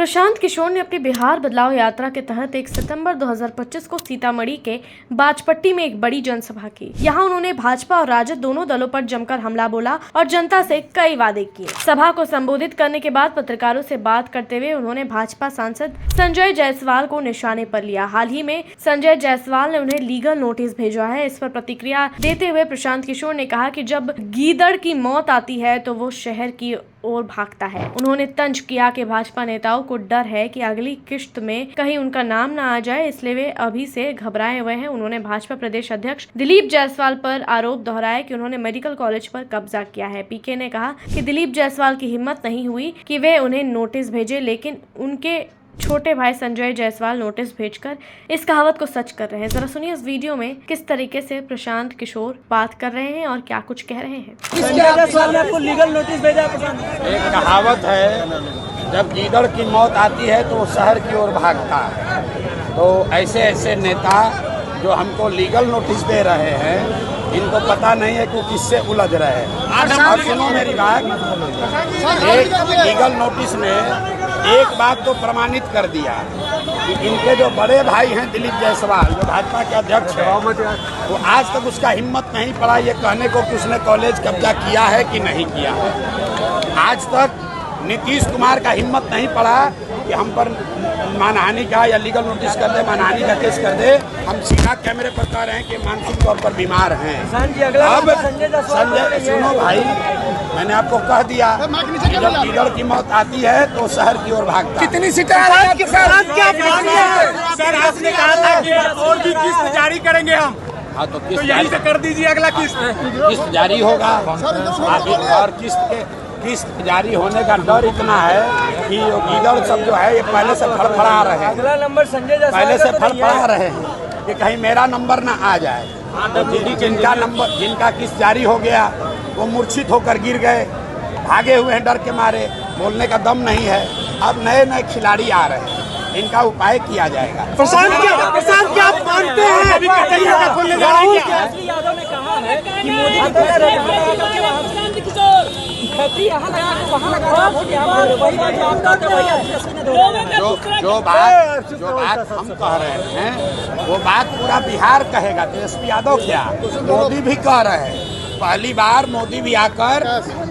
प्रशांत किशोर ने अपनी बिहार बदलाव यात्रा के तहत 1 सितंबर 2025 को सीतामढ़ी के बाजपट्टी में एक बड़ी जनसभा की। यहां उन्होंने भाजपा और राजद दोनों दलों पर जमकर हमला बोला और जनता से कई वादे किए। सभा को संबोधित करने के बाद पत्रकारों से बात करते हुए उन्होंने भाजपा सांसद संजय जायसवाल को निशाने पर लिया। हाल ही में संजय जायसवाल ने उन्हें लीगल नोटिस भेजा है। इस पर प्रतिक्रिया देते हुए प्रशांत किशोर ने कहा कि जब गीदड़ की मौत आती है तो वो शहर की ओर भागता है। उन्होंने तंज किया कि भाजपा नेताओं को डर है कि अगली किश्त में कहीं उनका नाम न आ जाए, इसलिए वे अभी से घबराए हुए हैं। उन्होंने भाजपा प्रदेश अध्यक्ष दिलीप जायसवाल पर आरोप दोहराया कि उन्होंने मेडिकल कॉलेज पर कब्जा किया है। पीके ने कहा कि दिलीप जायसवाल की हिम्मत नहीं हुई कि वे उन्हें नोटिस भेजे, लेकिन उनके छोटे भाई संजय जायसवाल नोटिस भेजकर इस कहावत को सच कर रहे हैं। जरा सुनिए इस वीडियो में किस तरीके से प्रशांत किशोर बात कर रहे हैं और क्या कुछ कह रहे हैं। संजय जायसवाल ने आपको लीगल नोटिस भेजा है प्रशांत? एक कहावत है, जब गीदड़ की मौत आती है तो वो शहर की ओर भागता है। तो ऐसे ऐसे नेता जो हमको लीगल नोटिस दे रहे हैं, इनको पता नहीं है कि किससे उलझ रहे हैं। और सुनो मेरी बात, एक लीगल नोटिस ने एक बात तो प्रमाणित कर दिया कि इनके जो बड़े भाई हैं दिलीप जायसवाल, जो भाजपा के अध्यक्ष हैं, वो आज तक उसका हिम्मत नहीं पड़ा ये कहने को कि उसने कॉलेज कब्जा किया है कि नहीं किया है। आज तक नीतीश कुमार का हिम्मत नहीं पड़ा कि हम पर मानहानि का या लीगल नोटिस कर दे, मानहानि का केस कर दे। हम सीधा कैमरे पर कह रहे हैं कि मानसिक तौर पर बीमार हैं। अब संजय, सुनो भाई, मैंने आपको कह दिया कि जब गीदड़ की मौत आती है तो शहर की ओर भागता है। कितनी सीटें सर, आपने कहा था कि और भी किस्त जारी करेंगे हम। हाँ, तो किस्त यहीं से कर दीजिए अगला किस्त जारी होगा। और किस्त जारी होने का डर इतना है कि गीदड़ सब जो है ये पहले से फड़फड़ा रहे हैं। अगला नंबर संजय जायसवाल पहले से फड़फड़ा रहे हैं कि कहीं मेरा नंबर ना आ जाए। तो जिनका किस्त जारी हो गया वो मूर्छित होकर गिर गए, भागे हुए हैं डर के मारे, बोलने का दम नहीं है। अब नए नए खिलाड़ी आ रहे हैं, इनका उपाय किया जाएगा। प्रशांत क्या आप मानते हैं? अभी राहुल यादव ने कहा है कि जो बात हम कह रहे हैं वो बात पूरा बिहार कहेगा। तेजस्वी यादव क्या, मोदी भी कह रहे हैं। पहली बार मोदी भी आकर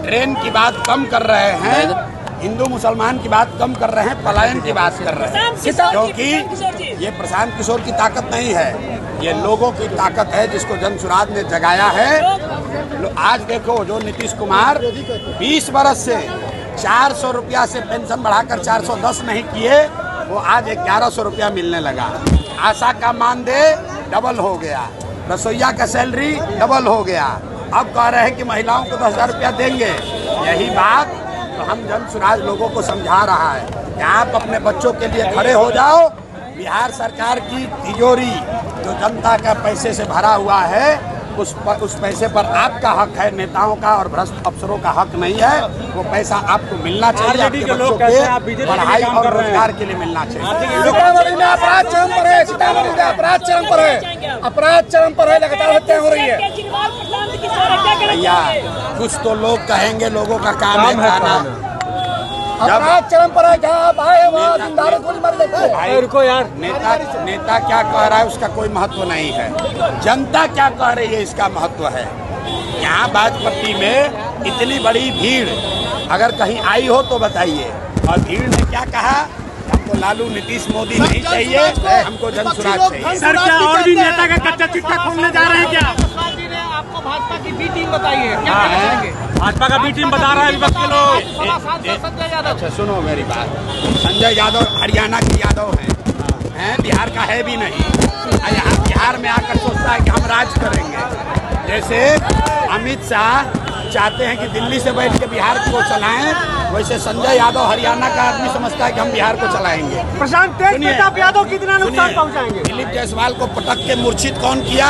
ट्रेन की बात कम कर रहे हैं, हिंदू मुसलमान की बात कम कर रहे हैं, पलायन की बात कर रहे हैं। क्योंकि ये प्रशांत किशोर की ताकत नहीं है, ये लोगों की ताकत है जिसको जनसुराज ने जगाया है। आज देखो, जो नीतीश कुमार 20 बरस से 400 रुपया से पेंशन बढ़ाकर 410 नहीं किए, वो आज 1100 रुपया मिलने लगा। आशा का मानदेय डबल हो गया, रसोईया का सैलरी डबल हो गया। अब कह रहे हैं कि महिलाओं को 10,000 रुपया देंगे। यही बात तो हम जनसुराज लोगों को समझा रहा है कि आप अपने बच्चों के लिए खड़े हो जाओ। बिहार सरकार की तिजोरी जो जनता का पैसे से भरा हुआ है, उस पैसे पर आपका हक है, नेताओं का और भ्रष्ट अफसरों का हक नहीं है। वो पैसा आपको मिलना चाहिए, आपके बच्चों के पढ़ाई और रोजगार के लिए मिलना चाहिए। सीतामढ़ी में अपराध चरम पर है, सीतामढ़ी में अपराध चरम पर है, अपराध चरम पर है, लगातार हत्या हो रही है। भैया, कुछ तो लोग कहेंगे, लोगों का काम है कहना। अपराध चरम पर है, जहाँ आप आए वहाँ जिंदारों को मर देते। भाई रुको यार, नेता क्या कह रहा है उसका कोई महत्व नहीं है, जनता क्या कह रही है इसका महत्व है। यहाँ बाजपट्टी में इतनी बड़ी भीड़ अगर कहीं आई हो तो बताइए। और भीड़ ने क्या कहा, हमको लालू नीतीश मोदी नहीं चाहिए, हमको जनसुराज चाहिए। सर, क्या और भी नेता का कच्चा चिट्ठा खोलने जा रहे हैं क्या? आपको भाजपा की बी टीम बताई है, क्या कहेंगे? भाजपा का बी टीम बता रहा है विपक्ष के लोग। अच्छा सुनो मेरी बात, संजय यादव हरियाणा के यादव हैं, बिहार का है भी नहीं। यहाँ बिहार में आकर सोचता है कि हम राज करेंगे। जैसे अमित शाह चाहते हैं कि दिल्ली से बैठ के बिहार को चलाएं, वैसे संजय यादव हरियाणा का आदमी समझता है कि हम बिहार को चलाएंगे। प्रशांत यादव कितना नुकसान पहुंचाएंगे? दिलीप जायसवाल को पटक के मूर्छित कौन किया?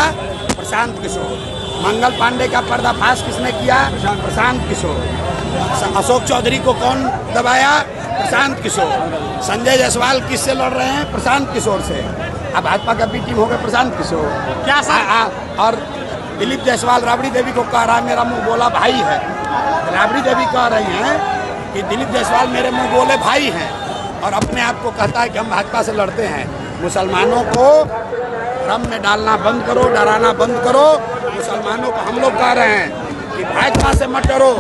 प्रशांत किशोर। मंगल पांडे का पर्दाफाश किसने किया? प्रशांत किशोर। अशोक चौधरी को कौन दबाया? प्रशांत किशोर। संजय जायसवाल किससे लड़ रहे हैं? प्रशांत किशोर से। अब भाजपा का बी टीम हो गया प्रशांत किशोर। क्या सर? और दिलीप जायसवाल राबड़ी देवी को कह रहा है मेरा मुंह बोला भाई है। राबड़ी देवी कह रही हैं कि दिलीप जायसवाल मेरे मुंह बोले भाई हैं। और अपने आप को कहता है कि हम भाजपा से लड़ते हैं। मुसलमानों को भ्रम में डालना बंद करो, डराना बंद करो। मुसलमानों को हम लोग कह रहे हैं कि भाजपा से मत डरो,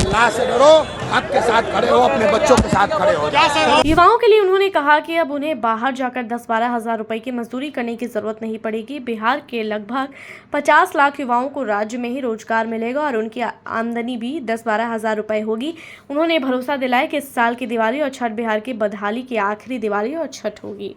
अल्लाह से डरो, हक के साथ खड़े हो, अपने बच्चों के साथ खड़े हो। युवाओं के लिए उन्होंने कहा कि अब उन्हें बाहर जाकर 10-12 हज़ार रुपए की मजदूरी करने की जरूरत नहीं पड़ेगी। बिहार के लगभग 50 लाख युवाओं को राज्य में ही रोजगार मिलेगा और उनकी आमदनी भी 10-12 हज़ार रुपए होगी। उन्होंने भरोसा दिलाया कि इस साल की दिवाली और छठ बिहार की बदहाली की आखिरी दिवाली और छठ होगी।